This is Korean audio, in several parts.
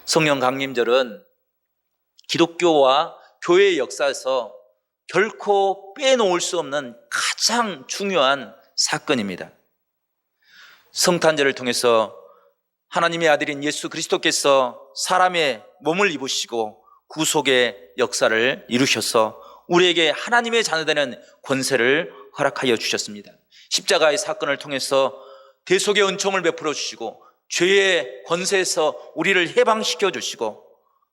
성령 강림절은 기독교와 교회의 역사에서 결코 빼놓을 수 없는 가장 중요한 사건입니다. 성탄절을 통해서 하나님의 아들인 예수 그리스도께서 사람의 몸을 입으시고 구속의 역사를 이루셔서 우리에게 하나님의 자녀되는 권세를 허락하여 주셨습니다. 십자가의 사건을 통해서 대속의 은총을 베풀어 주시고 죄의 권세에서 우리를 해방시켜 주시고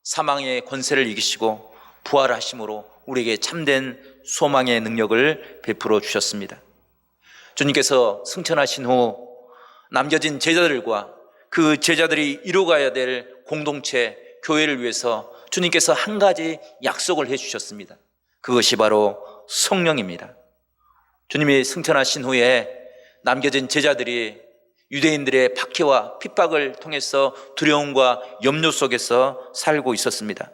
사망의 권세를 이기시고 부활하심으로 우리에게 참된 소망의 능력을 베풀어 주셨습니다. 주님께서 승천하신 후 남겨진 제자들과 그 제자들이 이루어가야 될 공동체, 교회를 위해서 주님께서 한 가지 약속을 해주셨습니다. 그것이 바로 성령입니다. 주님이 승천하신 후에 남겨진 제자들이 유대인들의 박해와 핍박을 통해서 두려움과 염려 속에서 살고 있었습니다.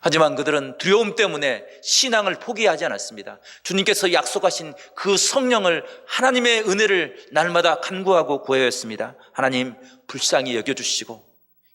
하지만 그들은 두려움 때문에 신앙을 포기하지 않았습니다. 주님께서 약속하신 그 성령을, 하나님의 은혜를 날마다 간구하고 구해야 했습니다. 하나님 불쌍히 여겨주시고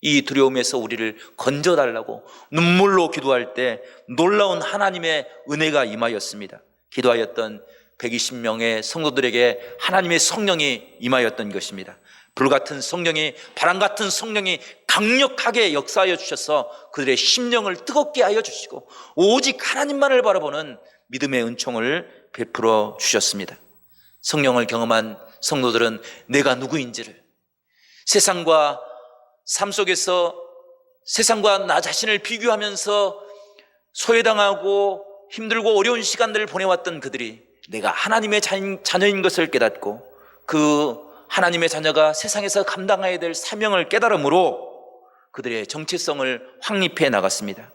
이 두려움에서 우리를 건져달라고 눈물로 기도할 때 놀라운 하나님의 은혜가 임하였습니다. 기도하였던 120명의 성도들에게 하나님의 성령이 임하였던 것입니다. 불같은 성령이, 바람같은 성령이 강력하게 역사하여 주셔서 그들의 심령을 뜨겁게 하여 주시고 오직 하나님만을 바라보는 믿음의 은총을 베풀어 주셨습니다. 성령을 경험한 성도들은 내가 누구인지를, 세상과 삶 속에서 세상과 나 자신을 비교하면서 소외당하고 힘들고 어려운 시간들을 보내왔던 그들이 내가 하나님의 자녀인 것을 깨닫고 그 하나님의 자녀가 세상에서 감당해야 될 사명을 깨달음으로 그들의 정체성을 확립해 나갔습니다.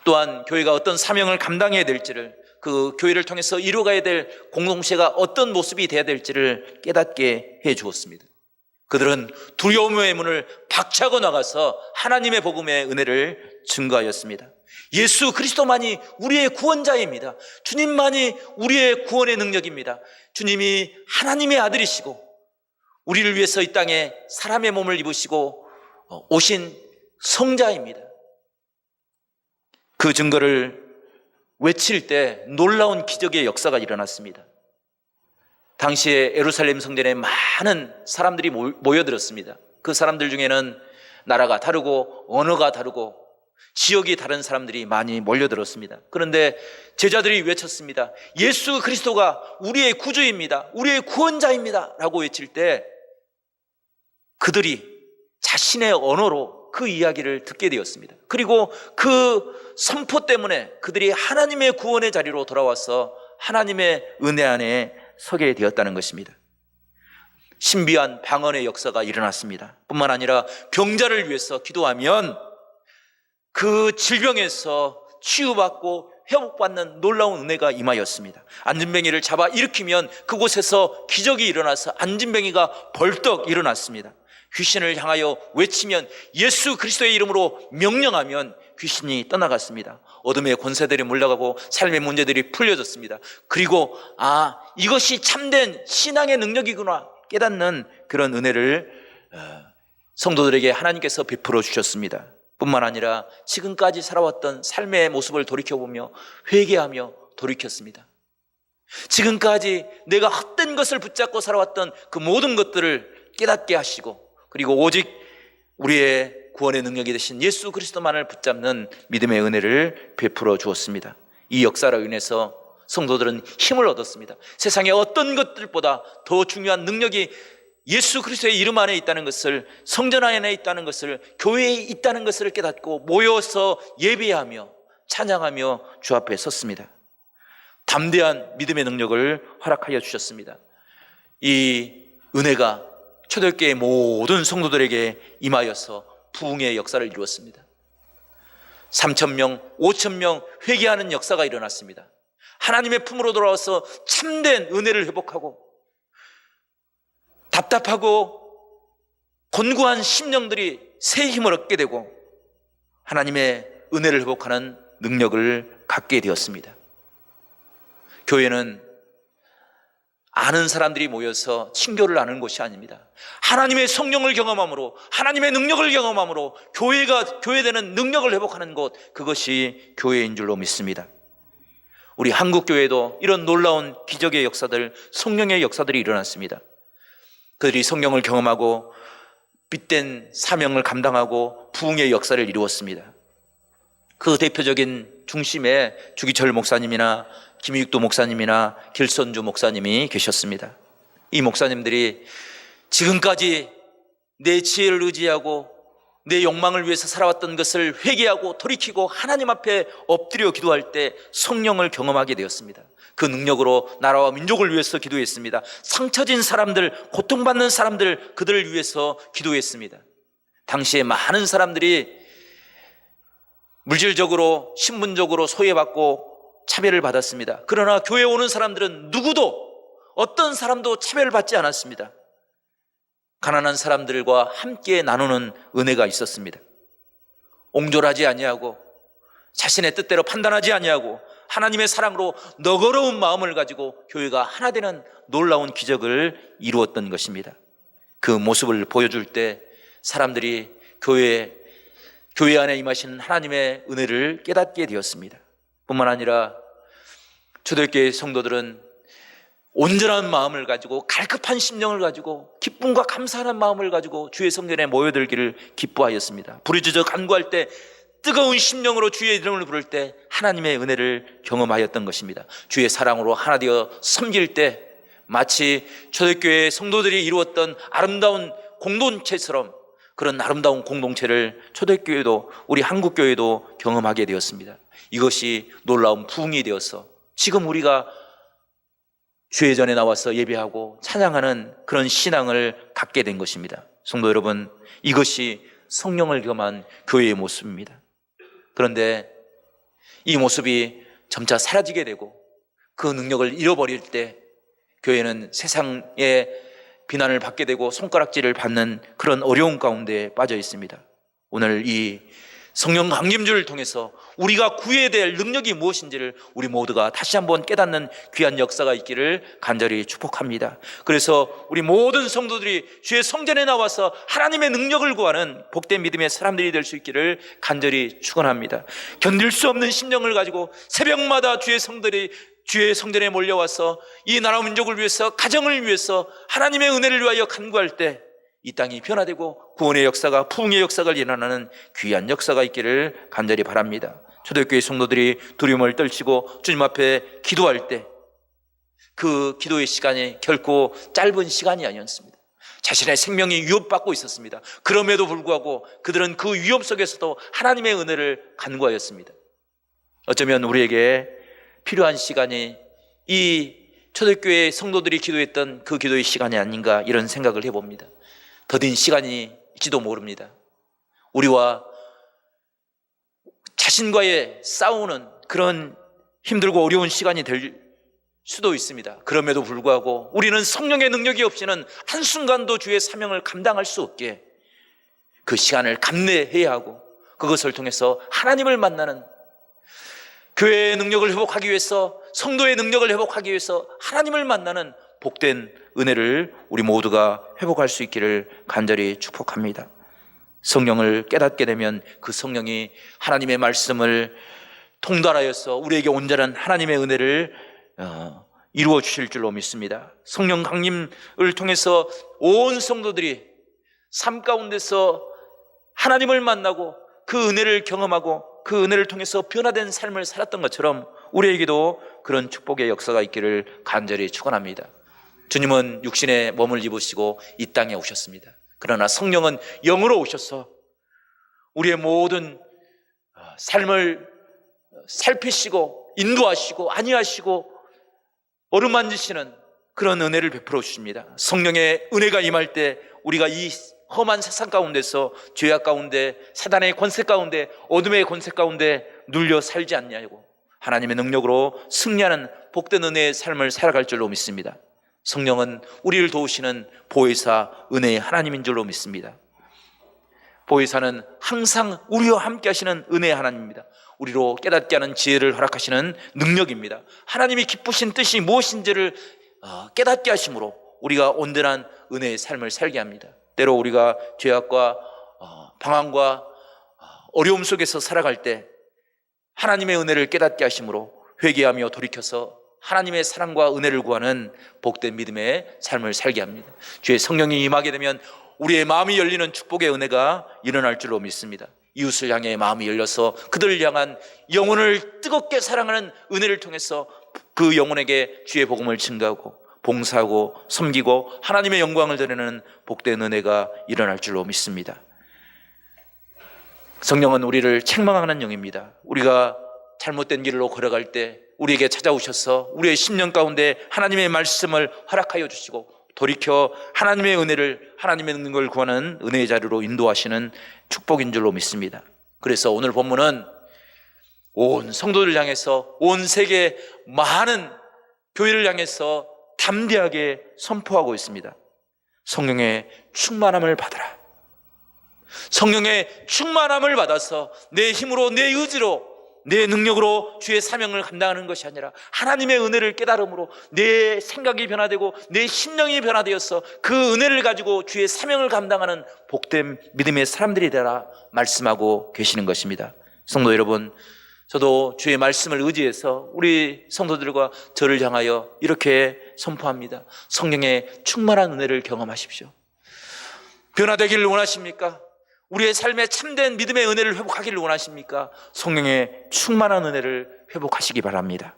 또한 교회가 어떤 사명을 감당해야 될지를, 그 교회를 통해서 이루어가야 될 공동체가 어떤 모습이 되어야 될지를 깨닫게 해 주었습니다. 그들은 두려움의 문을 박차고 나가서 하나님의 복음의 은혜를 증거하였습니다. 예수 그리스도만이 우리의 구원자입니다. 주님만이 우리의 구원의 능력입니다. 주님이 하나님의 아들이시고 우리를 위해서 이 땅에 사람의 몸을 입으시고 오신 성자입니다. 그 증거를 외칠 때 놀라운 기적의 역사가 일어났습니다. 당시에 예루살렘 성전에 많은 사람들이 모여들었습니다. 그 사람들 중에는 나라가 다르고 언어가 다르고 지역이 다른 사람들이 많이 몰려들었습니다. 그런데 제자들이 외쳤습니다. 예수 그리스도가 우리의 구주입니다. 우리의 구원자입니다. 라고 외칠 때 그들이 자신의 언어로 그 이야기를 듣게 되었습니다. 그리고 그 선포 때문에 그들이 하나님의 구원의 자리로 돌아와서 하나님의 은혜 안에 서게 되었다는 것입니다. 신비한 방언의 역사가 일어났습니다. 뿐만 아니라 병자를 위해서 기도하면 그 질병에서 치유받고 회복받는 놀라운 은혜가 임하였습니다. 안진뱅이를 잡아 일으키면 그곳에서 기적이 일어나서 안진뱅이가 벌떡 일어났습니다. 귀신을 향하여 외치면 예수 그리스도의 이름으로 명령하면 귀신이 떠나갔습니다. 어둠의 권세들이 물러가고 삶의 문제들이 풀려졌습니다. 그리고 이것이 참된 신앙의 능력이구나 깨닫는 그런 은혜를 성도들에게 하나님께서 베풀어 주셨습니다. 뿐만 아니라 지금까지 살아왔던 삶의 모습을 돌이켜보며 회개하며 돌이켰습니다. 지금까지 내가 헛된 것을 붙잡고 살아왔던 그 모든 것들을 깨닫게 하시고 그리고 오직 우리의 구원의 능력이 되신 예수 그리스도만을 붙잡는 믿음의 은혜를 베풀어 주었습니다. 이 역사로 인해서 성도들은 힘을 얻었습니다. 세상의 어떤 것들보다 더 중요한 능력이 예수 그리스도의 이름 안에 있다는 것을, 성전 안에 있다는 것을, 교회에 있다는 것을 깨닫고 모여서 예배하며 찬양하며 주 앞에 섰습니다. 담대한 믿음의 능력을 허락하여 주셨습니다. 이 은혜가 초대교회의 모든 성도들에게 임하여서 부흥의 역사를 이루었습니다. 3,000명, 5,000명 회개하는 역사가 일어났습니다. 하나님의 품으로 돌아와서 참된 은혜를 회복하고 답답하고 곤고한 심령들이 새 힘을 얻게 되고 하나님의 은혜를 회복하는 능력을 갖게 되었습니다. 교회는 아는 사람들이 모여서 친교를 나누는 것이 아닙니다. 하나님의 성령을 경험함으로, 하나님의 능력을 경험함으로 교회가 교회되는 능력을 회복하는 것, 그것이 교회인 줄로 믿습니다. 우리 한국교회도 이런 놀라운 기적의 역사들, 성령의 역사들이 일어났습니다. 그들이 성령을 경험하고 빛된 사명을 감당하고 부흥의 역사를 이루었습니다. 그 대표적인 중심에 주기철 목사님이나 김익도 목사님이나 길선주 목사님이 계셨습니다. 이 목사님들이 지금까지 내 지혜를 의지하고 내 욕망을 위해서 살아왔던 것을 회개하고 돌이키고 하나님 앞에 엎드려 기도할 때 성령을 경험하게 되었습니다. 그 능력으로 나라와 민족을 위해서 기도했습니다. 상처진 사람들, 고통받는 사람들, 그들을 위해서 기도했습니다. 당시에 많은 사람들이 물질적으로, 신분적으로 소외받고 차별을 받았습니다. 그러나 교회에 오는 사람들은 누구도, 어떤 사람도 차별을 받지 않았습니다. 가난한 사람들과 함께 나누는 은혜가 있었습니다. 옹졸하지 아니하고 자신의 뜻대로 판단하지 아니하고 하나님의 사랑으로 너그러운 마음을 가지고 교회가 하나 되는 놀라운 기적을 이루었던 것입니다. 그 모습을 보여줄 때 사람들이 교회 안에 임하시는 하나님의 은혜를 깨닫게 되었습니다. 뿐만 아니라 초대교회 성도들은 온전한 마음을 가지고, 갈급한 심령을 가지고, 기쁨과 감사하는 마음을 가지고 주의 성전에 모여들기를 기뻐하였습니다. 부르짖어 간구할 때, 뜨거운 심령으로 주의 이름을 부를 때 하나님의 은혜를 경험하였던 것입니다. 주의 사랑으로 하나 되어 섬길 때 마치 초대교회 성도들이 이루었던 아름다운 공동체처럼, 그런 아름다운 공동체를 초대교회도, 우리 한국교회도 경험하게 되었습니다. 이것이 놀라운 부흥이 되어서 지금 우리가 주의 전에 나와서 예배하고 찬양하는 그런 신앙을 갖게 된 것입니다. 성도 여러분, 이것이 성령을 경험한 교회의 모습입니다. 그런데 이 모습이 점차 사라지게 되고 그 능력을 잃어버릴 때 교회는 세상의 비난을 받게 되고 손가락질을 받는 그런 어려운 가운데 빠져 있습니다. 오늘 이 성령 강림주를 통해서 우리가 구해야 될 능력이 무엇인지를 우리 모두가 다시 한번 깨닫는 귀한 역사가 있기를 간절히 축복합니다. 그래서 우리 모든 성도들이 주의 성전에 나와서 하나님의 능력을 구하는 복된 믿음의 사람들이 될 수 있기를 간절히 축원합니다. 견딜 수 없는 심령을 가지고 새벽마다 주의 성전에 몰려와서 이 나라 민족을 위해서, 가정을 위해서 하나님의 은혜를 위하여 간구할 때 이 땅이 변화되고 구원의 역사가, 부흥의 역사가 일어나는 귀한 역사가 있기를 간절히 바랍니다. 초대교회 성도들이 두려움을 떨치고 주님 앞에 기도할 때 그 기도의 시간이 결코 짧은 시간이 아니었습니다. 자신의 생명이 위협받고 있었습니다. 그럼에도 불구하고 그들은 그 위협 속에서도 하나님의 은혜를 간구하였습니다. 어쩌면 우리에게 필요한 시간이 이 초대교회 성도들이 기도했던 그 기도의 시간이 아닌가, 이런 생각을 해봅니다. 더딘 시간일지도 모릅니다. 우리와 자신과의 싸우는 그런 힘들고 어려운 시간이 될 수도 있습니다. 그럼에도 불구하고 우리는 성령의 능력이 없이는 한순간도 주의 사명을 감당할 수 없게 그 시간을 감내해야 하고, 그것을 통해서 하나님을 만나는, 교회의 능력을 회복하기 위해서, 성도의 능력을 회복하기 위해서 하나님을 만나는 복된 은혜를 우리 모두가 회복할 수 있기를 간절히 축복합니다. 성령을 깨닫게 되면 그 성령이 하나님의 말씀을 통달하여서 우리에게 온전한 하나님의 은혜를 이루어 주실 줄로 믿습니다. 성령 강림을 통해서 온 성도들이 삶 가운데서 하나님을 만나고 그 은혜를 경험하고 그 은혜를 통해서 변화된 삶을 살았던 것처럼 우리에게도 그런 축복의 역사가 있기를 간절히 축원합니다. 주님은 육신의 몸을 입으시고 이 땅에 오셨습니다. 그러나 성령은 영으로 오셔서 우리의 모든 삶을 살피시고 인도하시고 안위하시고 어루만지시는 그런 은혜를 베풀어 주십니다. 성령의 은혜가 임할 때 우리가 이 험한 세상 가운데서 죄악 가운데, 사단의 권세 가운데, 어둠의 권세 가운데 눌려 살지 않냐고 하나님의 능력으로 승리하는 복된 은혜의 삶을 살아갈 줄로 믿습니다. 성령은 우리를 도우시는 보혜사, 은혜의 하나님인 줄로 믿습니다. 보혜사는 항상 우리와 함께 하시는 은혜의 하나님입니다. 우리로 깨닫게 하는 지혜를 허락하시는 능력입니다. 하나님이 기쁘신 뜻이 무엇인지를 깨닫게 하심으로 우리가 온전한 은혜의 삶을 살게 합니다. 때로 우리가 죄악과 방황과 어려움 속에서 살아갈 때 하나님의 은혜를 깨닫게 하심으로 회개하며 돌이켜서 하나님의 사랑과 은혜를 구하는 복된 믿음의 삶을 살게 합니다. 주의 성령이 임하게 되면 우리의 마음이 열리는 축복의 은혜가 일어날 줄로 믿습니다. 이웃을 향해 마음이 열려서 그들을 향한 영혼을 뜨겁게 사랑하는 은혜를 통해서 그 영혼에게 주의 복음을 증가하고 봉사하고 섬기고 하나님의 영광을 드리는 복된 은혜가 일어날 줄로 믿습니다. 성령은 우리를 책망하는 영입니다. 우리가 잘못된 길로 걸어갈 때 우리에게 찾아오셔서 우리의 심령 가운데 하나님의 말씀을 허락하여 주시고 돌이켜 하나님의 은혜를, 하나님의 능력을 구하는 은혜의 자리로 인도하시는 축복인 줄로 믿습니다. 그래서 오늘 본문은 온 성도들을 향해서, 온 세계 많은 교회를 향해서 담대하게 선포하고 있습니다. 성령의 충만함을 받아라. 성령의 충만함을 받아서 내 힘으로, 내 의지로, 내 능력으로 주의 사명을 감당하는 것이 아니라 하나님의 은혜를 깨달음으로 내 생각이 변화되고 내 심령이 변화되어서 그 은혜를 가지고 주의 사명을 감당하는 복된 믿음의 사람들이 되라 말씀하고 계시는 것입니다. 성도 여러분, 저도 주의 말씀을 의지해서 우리 성도들과 저를 향하여 이렇게 선포합니다. 성령의 충만한 은혜를 경험하십시오. 변화되기를 원하십니까? 우리의 삶에 참된 믿음의 은혜를 회복하기를 원하십니까? 성령의 충만한 은혜를 회복하시기 바랍니다.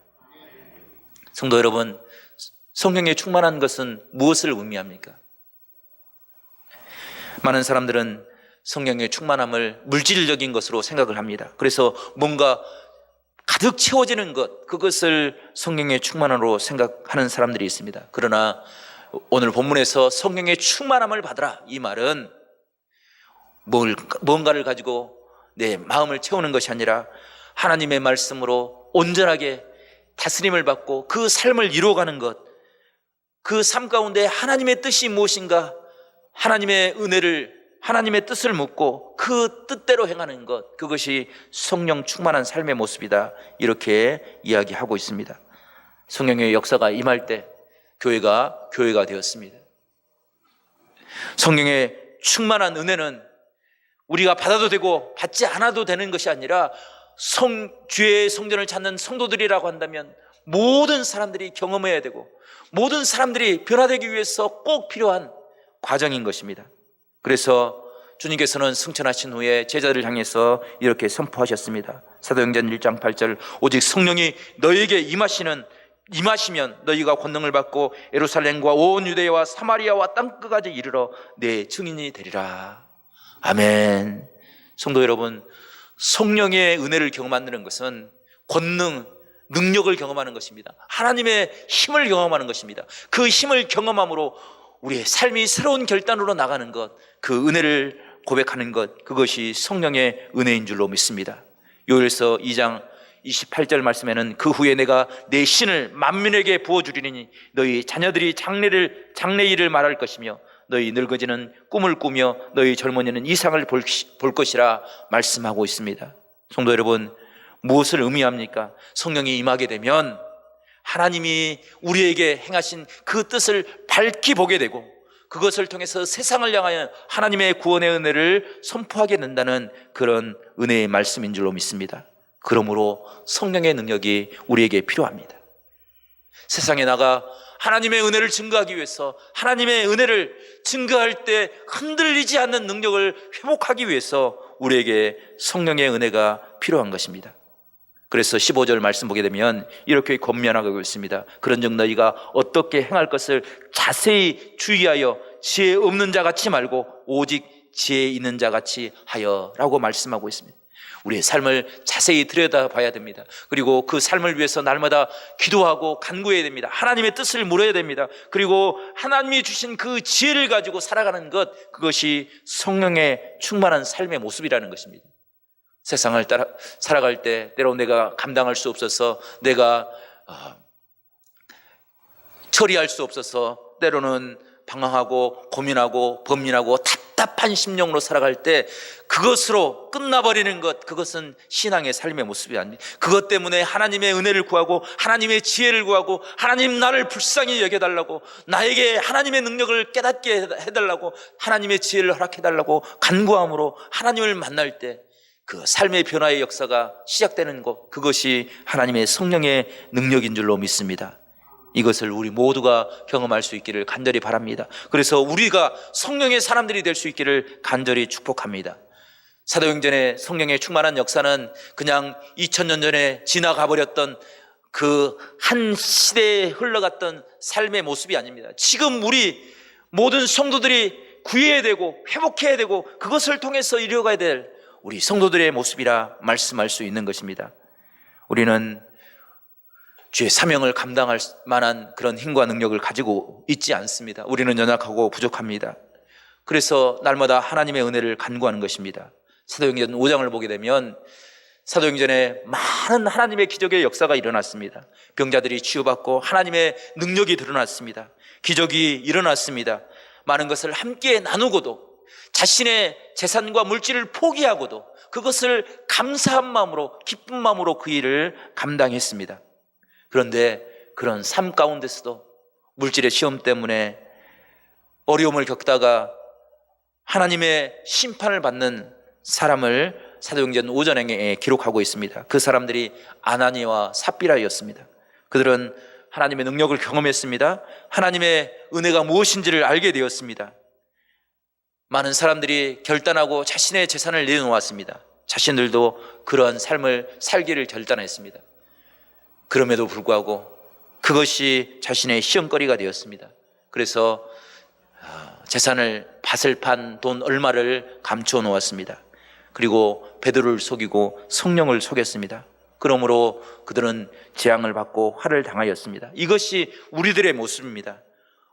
성도 여러분, 성령의 충만한 것은 무엇을 의미합니까? 많은 사람들은 성령의 충만함을 물질적인 것으로 생각을 합니다. 그래서 뭔가 가득 채워지는 것, 그것을 성령의 충만함으로 생각하는 사람들이 있습니다. 그러나 오늘 본문에서 성령의 충만함을 받으라, 이 말은 뭔가를 가지고 내 마음을 채우는 것이 아니라 하나님의 말씀으로 온전하게 다스림을 받고 그 삶을 이루어가는 것, 그 삶 가운데 하나님의 뜻이 무엇인가, 하나님의 은혜를, 하나님의 뜻을 묻고 그 뜻대로 행하는 것, 그것이 성령 충만한 삶의 모습이다, 이렇게 이야기하고 있습니다. 성령의 역사가 임할 때 교회가 되었습니다. 성령의 충만한 은혜는 우리가 받아도 되고 받지 않아도 되는 것이 아니라 주의 성전을 찾는 성도들이라고 한다면 모든 사람들이 경험해야 되고 모든 사람들이 변화되기 위해서 꼭 필요한 과정인 것입니다. 그래서 주님께서는 승천하신 후에 제자들을 향해서 이렇게 선포하셨습니다. 사도행전 1장 8절, 오직 성령이 너희에게 임하시면 너희가 권능을 받고 예루살렘과 온 유대와 사마리아와 땅끝까지 이르러 내 증인이 되리라. 아멘. 성도 여러분, 성령의 은혜를 경험하는 것은 권능, 능력을 경험하는 것입니다. 하나님의 힘을 경험하는 것입니다. 그 힘을 경험함으로 우리의 삶이 새로운 결단으로 나가는 것, 그 은혜를 고백하는 것, 그것이 성령의 은혜인 줄로 믿습니다. 요엘서 2장 28절 말씀에는 그 후에 내가 내 신을 만민에게 부어주리니 너희 자녀들이 장래일을 말할 것이며 너희 늙어지는 꿈을 꾸며 너희 젊은이는 이상을 볼 것이라 말씀하고 있습니다. 성도 여러분, 무엇을 의미합니까? 성령이 임하게 되면 하나님이 우리에게 행하신 그 뜻을 밝히 보게 되고 그것을 통해서 세상을 향하여 하나님의 구원의 은혜를 선포하게 된다는 그런 은혜의 말씀인 줄로 믿습니다. 그러므로 성령의 능력이 우리에게 필요합니다. 세상에 나가 하나님의 은혜를 증거하기 위해서, 하나님의 은혜를 증거할 때 흔들리지 않는 능력을 회복하기 위해서 우리에게 성령의 은혜가 필요한 것입니다. 그래서 15절 말씀 보게 되면 이렇게 권면하고 있습니다. 그런즉 너희가 어떻게 행할 것을 자세히 주의하여 지혜 없는 자 같이 말고 오직 지혜 있는 자 같이 하여 라고 말씀하고 있습니다. 우리의 삶을 자세히 들여다봐야 됩니다. 그리고 그 삶을 위해서 날마다 기도하고 간구해야 됩니다. 하나님의 뜻을 물어야 됩니다. 그리고 하나님이 주신 그 지혜를 가지고 살아가는 것, 그것이 성령의 충만한 삶의 모습이라는 것입니다. 세상을 살아갈 때 때로 내가 감당할 수 없어서, 내가 처리할 수 없어서 때로는 방황하고 고민하고 범민하고 답답한 심령으로 살아갈 때 그것으로 끝나버리는 것, 그것은 신앙의 삶의 모습이 아닙니다. 그것 때문에 하나님의 은혜를 구하고 하나님의 지혜를 구하고 하나님 나를 불쌍히 여겨달라고, 나에게 하나님의 능력을 깨닫게 해달라고, 하나님의 지혜를 허락해달라고 간구함으로 하나님을 만날 때 그 삶의 변화의 역사가 시작되는 것, 그것이 하나님의 성령의 능력인 줄로 믿습니다. 이것을 우리 모두가 경험할 수 있기를 간절히 바랍니다. 그래서 우리가 성령의 사람들이 될 수 있기를 간절히 축복합니다. 사도행전의 성령의 충만한 역사는 그냥 2000년 전에 지나가 버렸던 그 한 시대에 흘러갔던 삶의 모습이 아닙니다. 지금 우리 모든 성도들이 구해야 되고 회복해야 되고 그것을 통해서 이루어가야 될 우리 성도들의 모습이라 말씀할 수 있는 것입니다. 우리는 주의 사명을 감당할 만한 그런 힘과 능력을 가지고 있지 않습니다. 우리는 연약하고 부족합니다. 그래서 날마다 하나님의 은혜를 간구하는 것입니다. 사도행전 5장을 보게 되면 사도행전에 많은 하나님의 기적의 역사가 일어났습니다. 병자들이 치유받고 하나님의 능력이 드러났습니다. 기적이 일어났습니다. 많은 것을 함께 나누고도 자신의 재산과 물질을 포기하고도 그것을 감사한 마음으로, 기쁜 마음으로 그 일을 감당했습니다. 그런데 그런 삶 가운데서도 물질의 시험 때문에 어려움을 겪다가 하나님의 심판을 받는 사람을 사도행전 5장에 기록하고 있습니다. 그 사람들이 아나니와 삽비라였습니다. 그들은 하나님의 능력을 경험했습니다. 하나님의 은혜가 무엇인지를 알게 되었습니다. 많은 사람들이 결단하고 자신의 재산을 내놓았습니다. 자신들도 그러한 삶을 살기를 결단했습니다. 그럼에도 불구하고 그것이 자신의 시험거리가 되었습니다. 그래서 재산을 밭을 판 돈 얼마를 감추어 놓았습니다. 그리고 베드로를 속이고 성령을 속였습니다. 그러므로 그들은 재앙을 받고 화를 당하였습니다. 이것이 우리들의 모습입니다.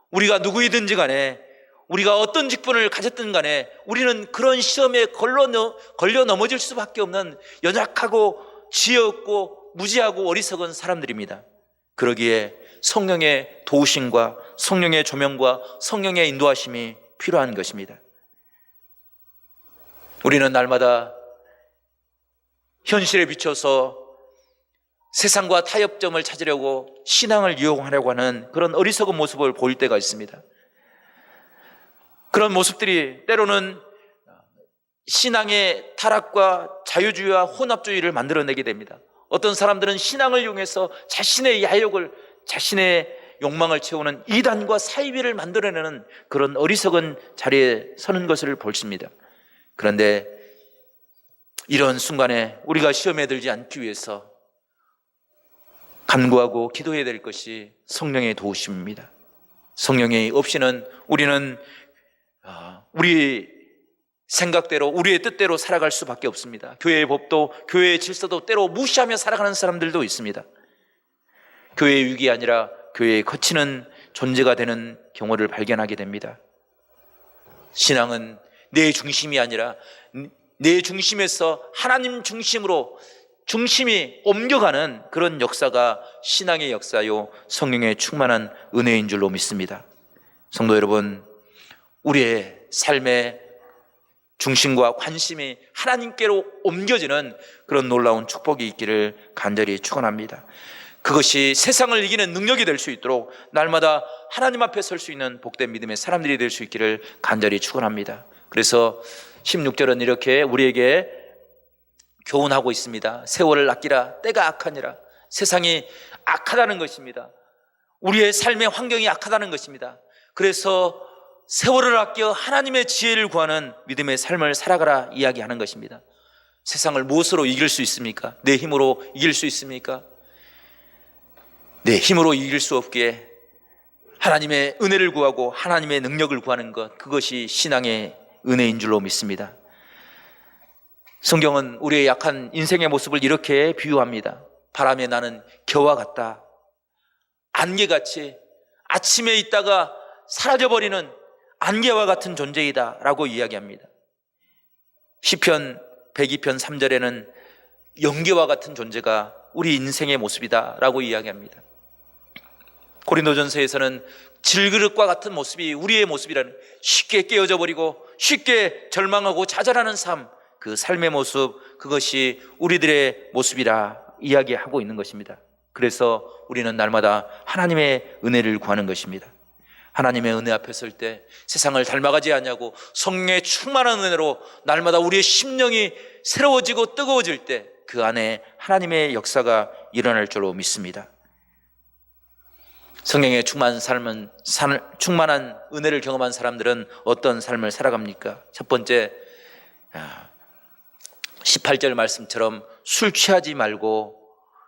우리가 누구이든지 간에, 우리가 어떤 직분을 가졌든 간에 우리는 그런 시험에 걸려 넘어질 수밖에 없는 연약하고 지혜 없고 무지하고 어리석은 사람들입니다. 그러기에 성령의 도우심과 성령의 조명과 성령의 인도하심이 필요한 것입니다. 우리는 날마다 현실에 비춰서 세상과 타협점을 찾으려고 신앙을 이용하려고 하는 그런 어리석은 모습을 보일 때가 있습니다. 그런 모습들이 때로는 신앙의 타락과 자유주의와 혼합주의를 만들어내게 됩니다. 어떤 사람들은 신앙을 이용해서 자신의 야욕을, 자신의 욕망을 채우는 이단과 사이비를 만들어내는 그런 어리석은 자리에 서는 것을 보십니다. 그런데 이런 순간에 우리가 시험에 들지 않기 위해서 간구하고 기도해야 될 것이 성령의 도우심입니다. 성령이 없이는 우리는 우리 생각대로, 우리의 뜻대로 살아갈 수밖에 없습니다. 교회의 법도, 교회의 질서도 때로 무시하며 살아가는 사람들도 있습니다. 교회의 위기 아니라 교회에 거치는 존재가 되는 경우를 발견하게 됩니다. 신앙은 내 중심이 아니라 내 중심에서 하나님 중심으로 중심이 옮겨가는 그런 역사가 신앙의 역사요, 성령의 충만한 은혜인 줄로 믿습니다. 성도 여러분, 우리의 삶의 중심과 관심이 하나님께로 옮겨지는 그런 놀라운 축복이 있기를 간절히 축원합니다. 그것이 세상을 이기는 능력이 될 수 있도록 날마다 하나님 앞에 설 수 있는 복된 믿음의 사람들이 될 수 있기를 간절히 축원합니다. 그래서 16절은 이렇게 우리에게 교훈하고 있습니다. 세월을 아끼라, 때가 악하니라. 세상이 악하다는 것입니다. 우리의 삶의 환경이 악하다는 것입니다. 그래서 세월을 아껴 하나님의 지혜를 구하는 믿음의 삶을 살아가라 이야기하는 것입니다. 세상을 무엇으로 이길 수 있습니까? 내 힘으로 이길 수 있습니까? 내 힘으로 이길 수 없기에 하나님의 은혜를 구하고 하나님의 능력을 구하는 것, 그것이 신앙의 은혜인 줄로 믿습니다. 성경은 우리의 약한 인생의 모습을 이렇게 비유합니다. 바람에 나는 겨와 같다. 안개같이 아침에 있다가 사라져버리는 안개와 같은 존재이다 라고 이야기합니다. 시편 102편 3절에는 연기와 같은 존재가 우리 인생의 모습이다 라고 이야기합니다. 고린도전서에서는 질그릇과 같은 모습이 우리의 모습이라는, 쉽게 깨어져 버리고 쉽게 절망하고 좌절하는 삶, 그 삶의 모습, 그것이 우리들의 모습이라 이야기하고 있는 것입니다. 그래서 우리는 날마다 하나님의 은혜를 구하는 것입니다. 하나님의 은혜 앞에 설 때 세상을 닮아가지 않냐고 성령의 충만한 은혜로 날마다 우리의 심령이 새로워지고 뜨거워질 때 그 안에 하나님의 역사가 일어날 줄로 믿습니다. 성령의 충만한 은혜를 경험한 사람들은 어떤 삶을 살아갑니까? 첫 번째, 18절 말씀처럼 술 취하지 말고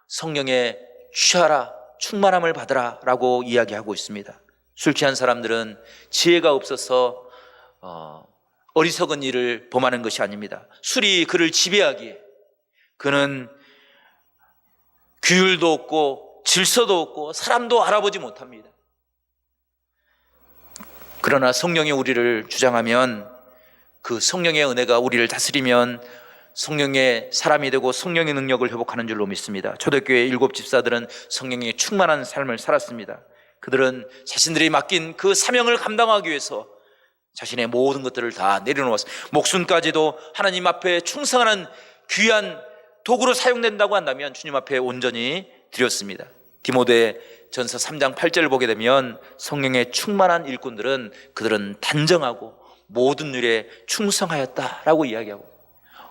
성령에 취하라, 충만함을 받으라 라고 이야기하고 있습니다. 술 취한 사람들은 지혜가 없어서 어리석은 일을 범하는 것이 아닙니다. 술이 그를 지배하기에 그는 규율도 없고 질서도 없고 사람도 알아보지 못합니다. 그러나 성령이 우리를 주장하면, 그 성령의 은혜가 우리를 다스리면 성령의 사람이 되고 성령의 능력을 회복하는 줄로 믿습니다. 초대교회 7 집사들은 성령의 충만한 삶을 살았습니다. 그들은 자신들이 맡긴 그 사명을 감당하기 위해서 자신의 모든 것들을 다 내려놓았어요. 목숨까지도 하나님 앞에 충성하는 귀한 도구로 사용된다고 한다면 주님 앞에 온전히 드렸습니다. 디모데 전서 3장 8절을 보게 되면 성령의 충만한 일꾼들은 그들은 단정하고 모든 일에 충성하였다라고 이야기하고,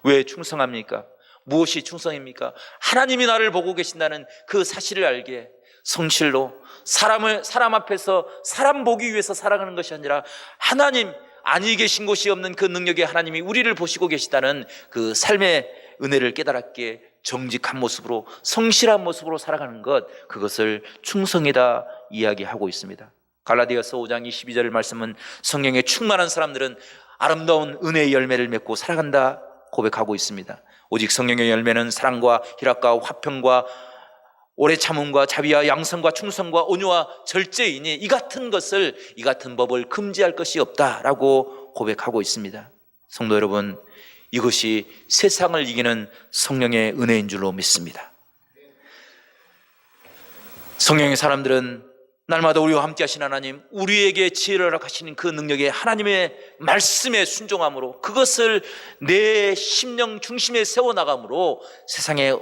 왜 충성합니까? 무엇이 충성입니까? 하나님이 나를 보고 계신다는 그 사실을 알기에 성실로 사람 앞에서 사람 보기 위해서 살아가는 것이 아니라 하나님, 아니 계신 곳이 없는 그 능력의 하나님이 우리를 보시고 계시다는 그 삶의 은혜를 깨달았기에 정직한 모습으로, 성실한 모습으로 살아가는 것, 그것을 충성이다 이야기하고 있습니다. 갈라디아서 5장 22절 말씀은 성령에 충만한 사람들은 아름다운 은혜의 열매를 맺고 살아간다 고백하고 있습니다. 오직 성령의 열매는 사랑과 희락과 화평과 오래 참음과 자비와 양선과 충성과 온유와 절제이니 이 같은 법을 금지할 것이 없다라고 고백하고 있습니다. 성도 여러분, 이것이 세상을 이기는 성령의 은혜인 줄로 믿습니다. 성령의 사람들은 날마다 우리와 함께 하신 하나님, 우리에게 지혜를 허락하시는 그 능력의 하나님의 말씀에 순종함으로, 그것을 내 심령 중심에 세워나감으로 세상의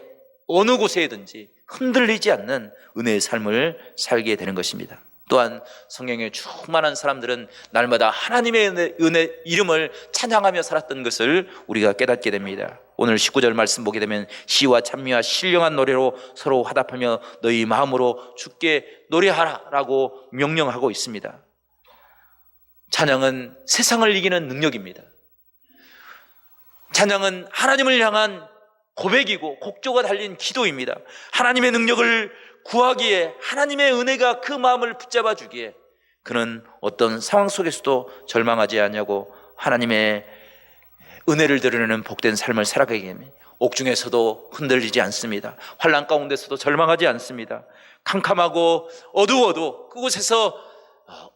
어느 곳에든지 흔들리지 않는 은혜의 삶을 살게 되는 것입니다. 또한 성령의 충만한 사람들은 날마다 하나님의 은혜 이름을 찬양하며 살았던 것을 우리가 깨닫게 됩니다. 오늘 19절 말씀 보게 되면 시와 찬미와 신령한 노래로 서로 화답하며 너희 마음으로 주께 노래하라 라고 명령하고 있습니다. 찬양은 세상을 이기는 능력입니다. 찬양은 하나님을 향한 고백이고 곡조가 달린 기도입니다. 하나님의 능력을 구하기에, 하나님의 은혜가 그 마음을 붙잡아 주기에 그는 어떤 상황 속에서도 절망하지 않냐고 하나님의 은혜를 드러내는 복된 삶을 살아가게 됩니다. 옥중에서도 흔들리지 않습니다. 환난 가운데서도 절망하지 않습니다. 캄캄하고 어두워도 그곳에서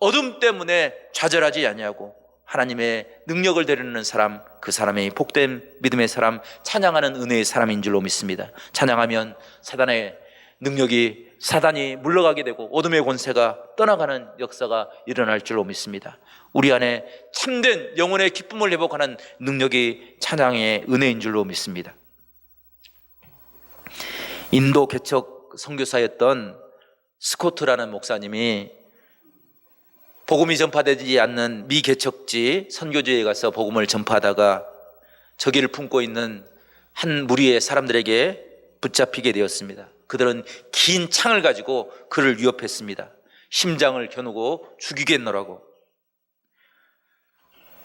어둠 때문에 좌절하지 않냐고 하나님의 능력을 드러내는 사람, 그 사람이 복된 믿음의 사람, 찬양하는 은혜의 사람인 줄로 믿습니다. 찬양하면 사단이 물러가게 되고 어둠의 권세가 떠나가는 역사가 일어날 줄로 믿습니다. 우리 안에 참된 영혼의 기쁨을 회복하는 능력이 찬양의 은혜인 줄로 믿습니다. 인도 개척 선교사였던 스코트라는 목사님이 복음이 전파되지 않는 미개척지 선교지에 가서 복음을 전파하다가 저기를 품고 있는 한 무리의 사람들에게 붙잡히게 되었습니다. 그들은 긴 창을 가지고 그를 위협했습니다. 심장을 겨누고 죽이겠노라고.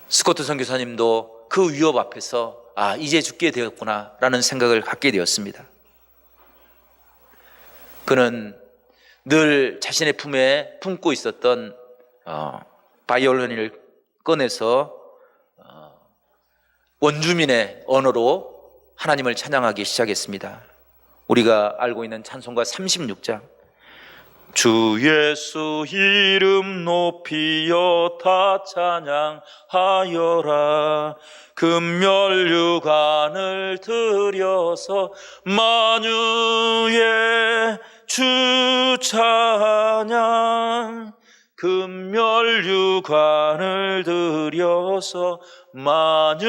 스코트 선교사님도 그 위협 앞에서 이제 죽게 되었구나 라는 생각을 갖게 되었습니다. 그는 늘 자신의 품에 품고 있었던 바이올린을 꺼내서 원주민의 언어로 하나님을 찬양하기 시작했습니다. 우리가 알고 있는 찬송가 36장, 주 예수 이름 높이여 다 찬양하여라. 금면류관을 들여서 만유의 주 찬양. 금면류관을 들여서 만유의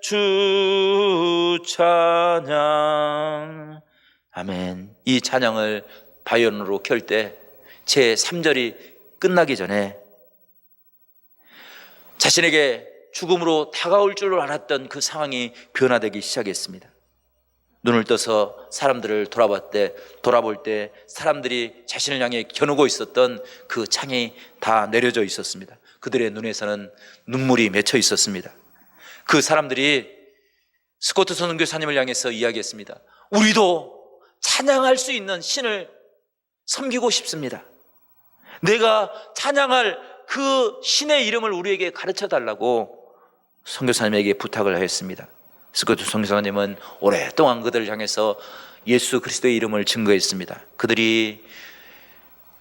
주 찬양. 아멘. 이 찬양을 바이올린으로 켤 때 제 3절이 끝나기 전에 자신에게 죽음으로 다가올 줄 알았던 그 상황이 변화되기 시작했습니다. 눈을 떠서 사람들을 돌아볼 때 사람들이 자신을 향해 겨누고 있었던 그 창이 다 내려져 있었습니다. 그들의 눈에서는 눈물이 맺혀 있었습니다. 그 사람들이 스코트 선교사님을 향해서 이야기했습니다. 우리도 찬양할 수 있는 신을 섬기고 싶습니다. 내가 찬양할 그 신의 이름을 우리에게 가르쳐 달라고 선교사님에게 부탁을 하였습니다. 스코트 선교사님은 오랫동안 그들을 향해서 예수 그리스도의 이름을 증거했습니다. 그들이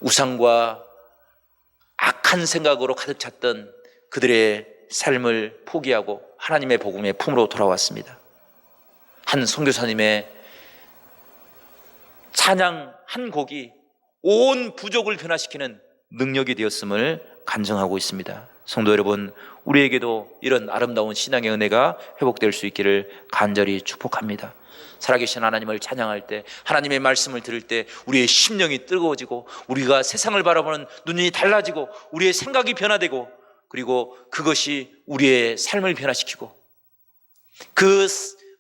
우상과 악한 생각으로 가득 찼던 그들의 삶을 포기하고 하나님의 복음의 품으로 돌아왔습니다. 한 선교사님의 찬양 한 곡이 온 부족을 변화시키는 능력이 되었음을 간증하고 있습니다. 성도 여러분, 우리에게도 이런 아름다운 신앙의 은혜가 회복될 수 있기를 간절히 축복합니다. 살아계신 하나님을 찬양할 때, 하나님의 말씀을 들을 때 우리의 심령이 뜨거워지고 우리가 세상을 바라보는 눈이 달라지고 우리의 생각이 변화되고, 그리고 그것이 우리의 삶을 변화시키고 그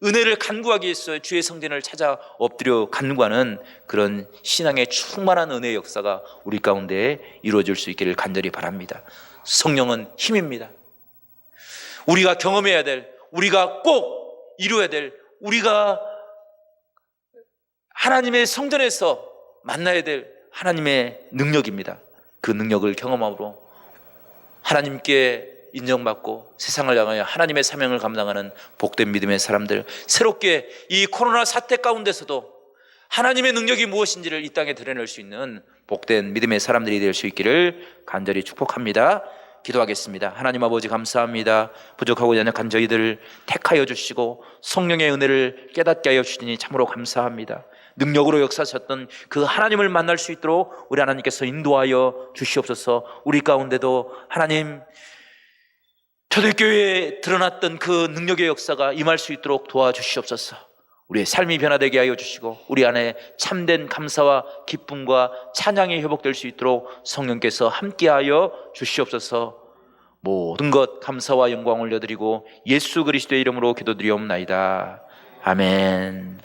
은혜를 간구하기 위해서 주의 성전을 찾아 엎드려 간구하는 그런 신앙의 충만한 은혜의 역사가 우리 가운데 이루어질 수 있기를 간절히 바랍니다. 성령은 힘입니다. 우리가 경험해야 될, 우리가 꼭 이루어야 될, 우리가 하나님의 성전에서 만나야 될 하나님의 능력입니다. 그 능력을 경험함으로 하나님께 인정받고 세상을 향하여 하나님의 사명을 감당하는 복된 믿음의 사람들, 새롭게 이 코로나 사태 가운데서도 하나님의 능력이 무엇인지를 이 땅에 드러낼 수 있는 복된 믿음의 사람들이 될 수 있기를 간절히 축복합니다. 기도하겠습니다. 하나님 아버지 감사합니다. 부족하고 연약한 저희들을 택하여 주시고 성령의 은혜를 깨닫게 하여 주시니 참으로 감사합니다. 능력으로 역사하셨던 그 하나님을 만날 수 있도록 우리 하나님께서 인도하여 주시옵소서. 우리 가운데도 하나님 초대교회에 드러났던 그 능력의 역사가 임할 수 있도록 도와주시옵소서. 우리의 삶이 변화되게 하여 주시고 우리 안에 참된 감사와 기쁨과 찬양이 회복될 수 있도록 성령께서 함께하여 주시옵소서. 모든 것 감사와 영광을 올려드리고 예수 그리스도의 이름으로 기도드리옵나이다. 아멘.